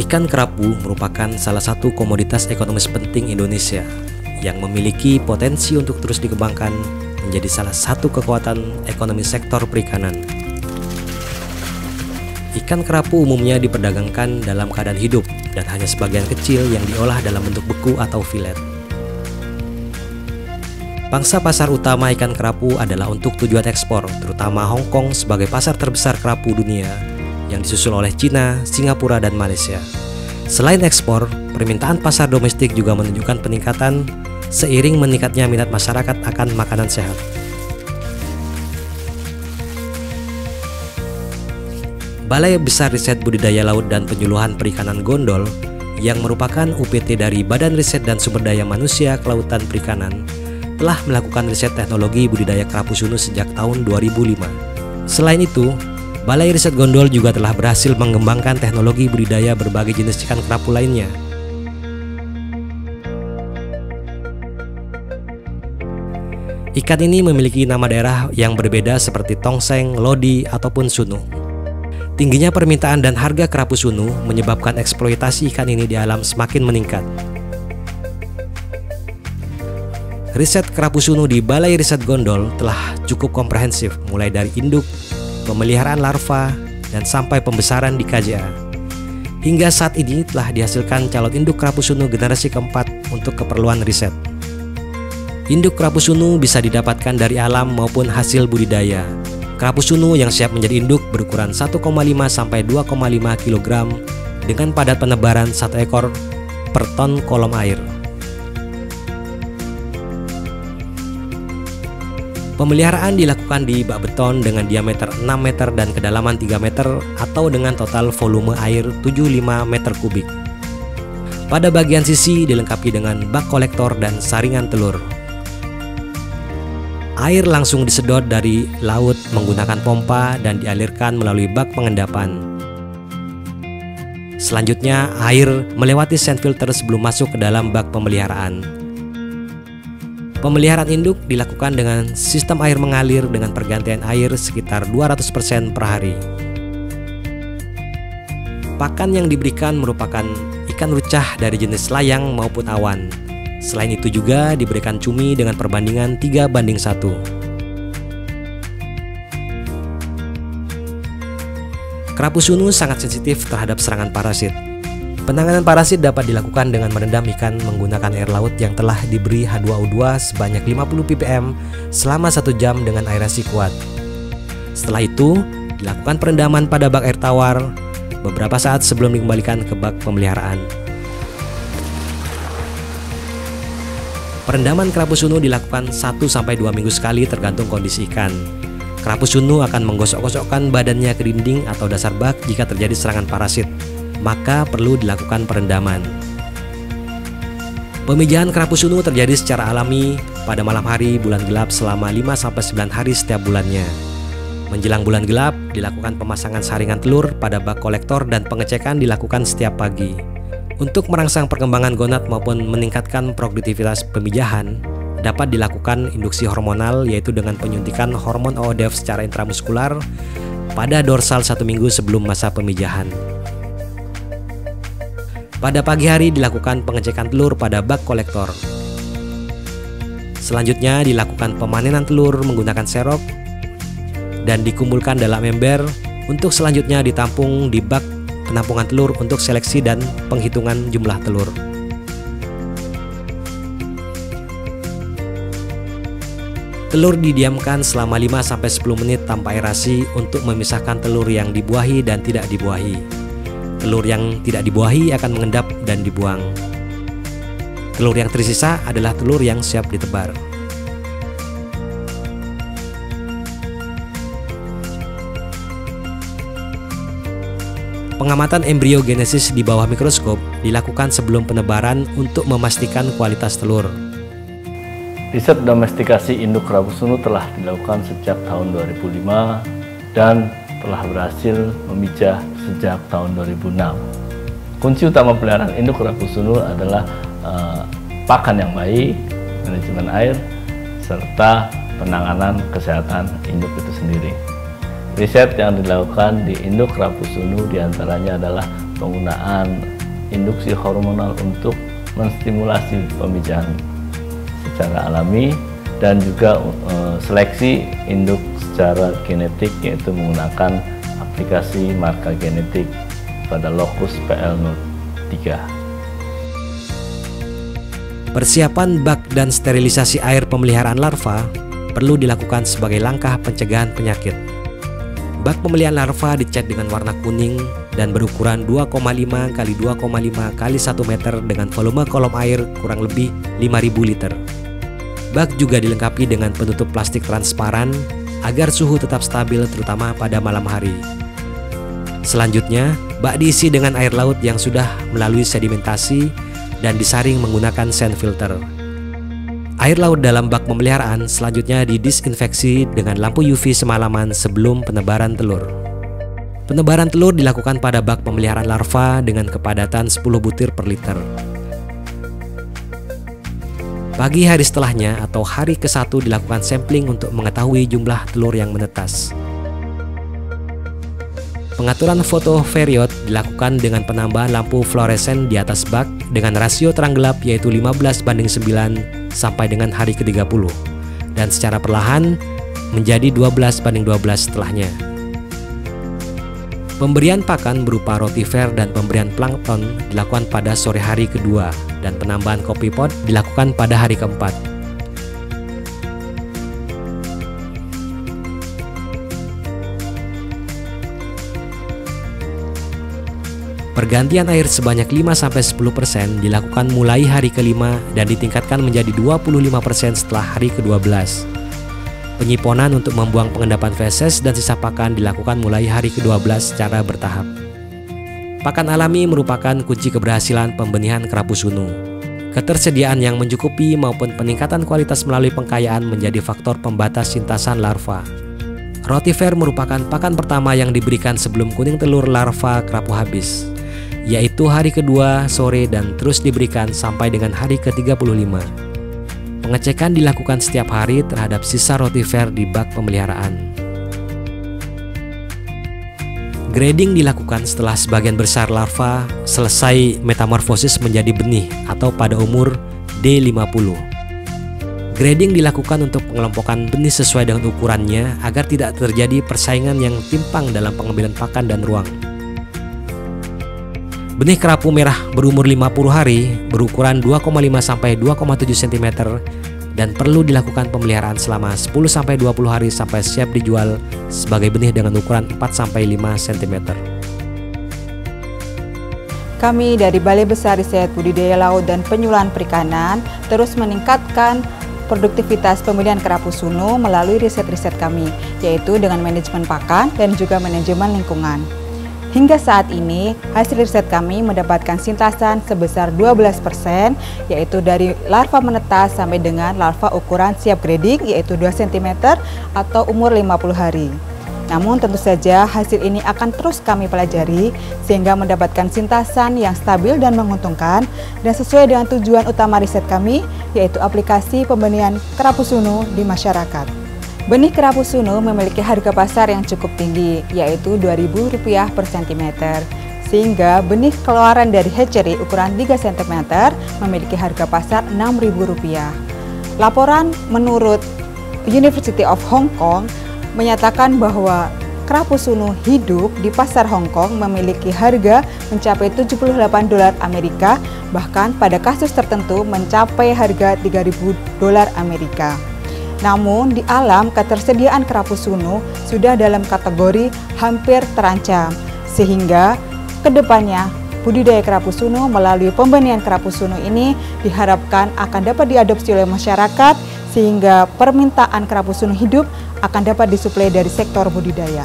Ikan kerapu merupakan salah satu komoditas ekonomis penting Indonesia yang memiliki potensi untuk terus dikembangkan menjadi salah satu kekuatan ekonomi sektor perikanan. Ikan kerapu umumnya diperdagangkan dalam keadaan hidup dan hanya sebagian kecil yang diolah dalam bentuk beku atau filet. Pangsa pasar utama ikan kerapu adalah untuk tujuan ekspor, terutama Hong Kong sebagai pasar terbesar kerapu dunia yang disusul oleh Cina, Singapura, dan Malaysia. Selain ekspor, permintaan pasar domestik juga menunjukkan peningkatan seiring meningkatnya minat masyarakat akan makanan sehat. Balai Besar Riset Budidaya Laut dan Penyuluhan Perikanan Gondol yang merupakan UPT dari Badan Riset dan Sumber Daya Manusia Kelautan Perikanan telah melakukan riset teknologi budidaya kerapu sunu sejak tahun 2005. Selain itu, Balai Riset Gondol juga telah berhasil mengembangkan teknologi budidaya berbagai jenis ikan kerapu lainnya. Ikan ini memiliki nama daerah yang berbeda seperti tongseng, lodi, ataupun sunu. Tingginya permintaan dan harga kerapu sunu menyebabkan eksploitasi ikan ini di alam semakin meningkat. Riset kerapu sunu di Balai Riset Gondol telah cukup komprehensif, mulai dari induk, pemeliharaan larva, dan sampai pembesaran di KJA. Hingga saat ini telah dihasilkan calon induk kerapu sunu generasi keempat untuk keperluan riset. Induk kerapu sunu bisa didapatkan dari alam maupun hasil budidaya. Kerapu sunu yang siap menjadi induk berukuran 1,5 sampai 2,5 kg dengan padat penebaran 1 ekor per ton kolom air. Pemeliharaan dilakukan di bak beton dengan diameter 6 meter dan kedalaman 3 meter atau dengan total volume air 75 meter kubik. Pada bagian sisi dilengkapi dengan bak kolektor dan saringan telur. Air langsung disedot dari laut menggunakan pompa dan dialirkan melalui bak pengendapan. Selanjutnya, air melewati sand filter sebelum masuk ke dalam bak pemeliharaan. Pemeliharaan induk dilakukan dengan sistem air mengalir dengan pergantian air sekitar 200% per hari. Pakan yang diberikan merupakan ikan rucah dari jenis layang maupun awan. Selain itu juga diberikan cumi dengan perbandingan 3:1. Kerapu sunu sangat sensitif terhadap serangan parasit. Penanganan parasit dapat dilakukan dengan merendam ikan menggunakan air laut yang telah diberi H2O2 sebanyak 50 ppm selama 1 jam dengan aerasi kuat. Setelah itu, dilakukan perendaman pada bak air tawar beberapa saat sebelum dikembalikan ke bak pemeliharaan. Perendaman kerapu sunu dilakukan 1-2 minggu sekali tergantung kondisi ikan. Kerapu sunu akan menggosok-gosokkan badannya ke dinding atau dasar bak jika terjadi serangan parasit, maka perlu dilakukan perendaman. Pemijahan kerapu sunu terjadi secara alami pada malam hari bulan gelap selama 5-9 hari setiap bulannya. Menjelang bulan gelap, dilakukan pemasangan saringan telur pada bak kolektor dan pengecekan dilakukan setiap pagi. Untuk merangsang perkembangan gonad maupun meningkatkan produktivitas pemijahan, dapat dilakukan induksi hormonal, yaitu dengan penyuntikan hormon OODEF secara intramuskular pada dorsal 1 minggu sebelum masa pemijahan. Pada pagi hari dilakukan pengecekan telur pada bak kolektor. Selanjutnya dilakukan pemanenan telur menggunakan serok dan dikumpulkan dalam ember untuk selanjutnya ditampung di bak penampungan telur untuk seleksi dan penghitungan jumlah telur. Telur didiamkan selama 5-10 menit tanpa aerasi untuk memisahkan telur yang dibuahi dan tidak dibuahi. Telur yang tidak dibuahi akan mengendap dan dibuang. Telur yang tersisa adalah telur yang siap ditebar. Pengamatan embriogenesis di bawah mikroskop dilakukan sebelum penebaran untuk memastikan kualitas telur. Riset domestikasi induk kerapu sunu telah dilakukan sejak tahun 2005 dan telah berhasil memijah sejak tahun 2006. Kunci utama peliharaan induk kerapu sunu adalah pakan yang baik, manajemen air, serta penanganan kesehatan induk itu sendiri. Riset yang dilakukan di induk kerapu sunu diantaranya adalah penggunaan induksi hormonal untuk menstimulasi pemijahan secara alami, dan juga seleksi induk secara genetik, yaitu menggunakan aplikasi marka genetik pada lokus PL03. Persiapan bak dan sterilisasi air pemeliharaan larva perlu dilakukan sebagai langkah pencegahan penyakit. Bak pemeliharaan larva dicat dengan warna kuning dan berukuran 2,5 x 2,5 x 1 meter dengan volume kolom air kurang lebih 5.000 liter. Bak juga dilengkapi dengan penutup plastik transparan agar suhu tetap stabil, terutama pada malam hari. Selanjutnya, bak diisi dengan air laut yang sudah melalui sedimentasi dan disaring menggunakan sand filter. Air laut dalam bak pemeliharaan selanjutnya didisinfeksi dengan lampu UV semalaman sebelum penebaran telur. Penebaran telur dilakukan pada bak pemeliharaan larva dengan kepadatan 10 butir per liter. Pagi hari setelahnya atau hari ke-1 dilakukan sampling untuk mengetahui jumlah telur yang menetas. Pengaturan foto period dilakukan dengan penambahan lampu fluoresen di atas bak dengan rasio terang gelap yaitu 15:9 sampai dengan hari ke-30 dan secara perlahan menjadi 12:12 setelahnya. Pemberian pakan berupa rotifer dan pemberian plankton dilakukan pada sore hari kedua dan penambahan kopi pod dilakukan pada hari keempat. Pergantian air sebanyak 5-10% dilakukan mulai hari ke-5 dan ditingkatkan menjadi 25% setelah hari ke-12. Penyiponan untuk membuang pengendapan feses dan sisa pakan dilakukan mulai hari ke-12 secara bertahap. Pakan alami merupakan kunci keberhasilan pembenihan kerapu sunu. Ketersediaan yang mencukupi maupun peningkatan kualitas melalui pengkayaan menjadi faktor pembatas sintasan larva. Rotifer merupakan pakan pertama yang diberikan sebelum kuning telur larva kerapu habis, yaitu hari kedua sore dan terus diberikan sampai dengan hari ke-35. Pengecekan dilakukan setiap hari terhadap sisa rotifer di bak pemeliharaan. Grading dilakukan setelah sebagian besar larva selesai metamorfosis menjadi benih atau pada umur D50. Grading dilakukan untuk pengelompokan benih sesuai dengan ukurannya agar tidak terjadi persaingan yang timpang dalam pengambilan pakan dan ruang. Benih kerapu merah berumur 50 hari berukuran 2,5 sampai 2,7 cm dan perlu dilakukan pemeliharaan selama 10-20 hari sampai siap dijual sebagai benih dengan ukuran 4-5 cm. Kami dari Balai Besar Riset Budidaya Laut dan Penyuluhan Perikanan terus meningkatkan produktivitas pemilihan kerapu sunu melalui riset-riset kami, yaitu dengan manajemen pakan dan juga manajemen lingkungan. Hingga saat ini, hasil riset kami mendapatkan sintasan sebesar 12%, yaitu dari larva menetas sampai dengan larva ukuran siap grading, yaitu 2 cm atau umur 50 hari. Namun tentu saja hasil ini akan terus kami pelajari sehingga mendapatkan sintasan yang stabil dan menguntungkan dan sesuai dengan tujuan utama riset kami, yaitu aplikasi pembenihan kerapu sunu di masyarakat. Benih kerapu sunu memiliki harga pasar yang cukup tinggi, yaitu Rp2.000 per cm, sehingga benih keluaran dari hatchery ukuran 3 cm memiliki harga pasar Rp6.000. Laporan menurut University of Hong Kong menyatakan bahwa kerapu sunu hidup di pasar Hong Kong memiliki harga mencapai $78 Amerika, bahkan pada kasus tertentu mencapai harga $3.000 Amerika. Namun di alam ketersediaan kerapu sunu sudah dalam kategori hampir terancam, sehingga kedepannya budidaya kerapu sunu melalui pembenihan kerapu sunu ini diharapkan akan dapat diadopsi oleh masyarakat sehingga permintaan kerapu sunu hidup akan dapat disuplai dari sektor budidaya.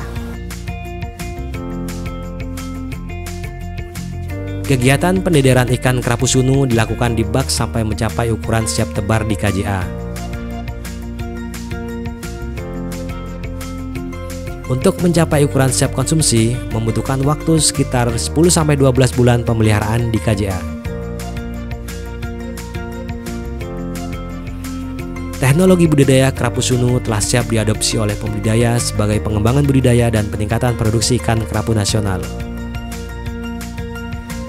Kegiatan pendedaran ikan kerapu sunu dilakukan di bak sampai mencapai ukuran siap tebar di KJA. Untuk mencapai ukuran siap konsumsi, membutuhkan waktu sekitar 10-12 bulan pemeliharaan di KJA. Teknologi budidaya kerapu sunu telah siap diadopsi oleh pembudidaya sebagai pengembangan budidaya dan peningkatan produksi ikan kerapu nasional.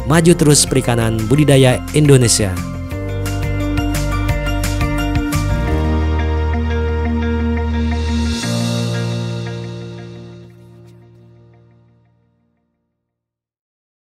Maju terus perikanan budidaya Indonesia.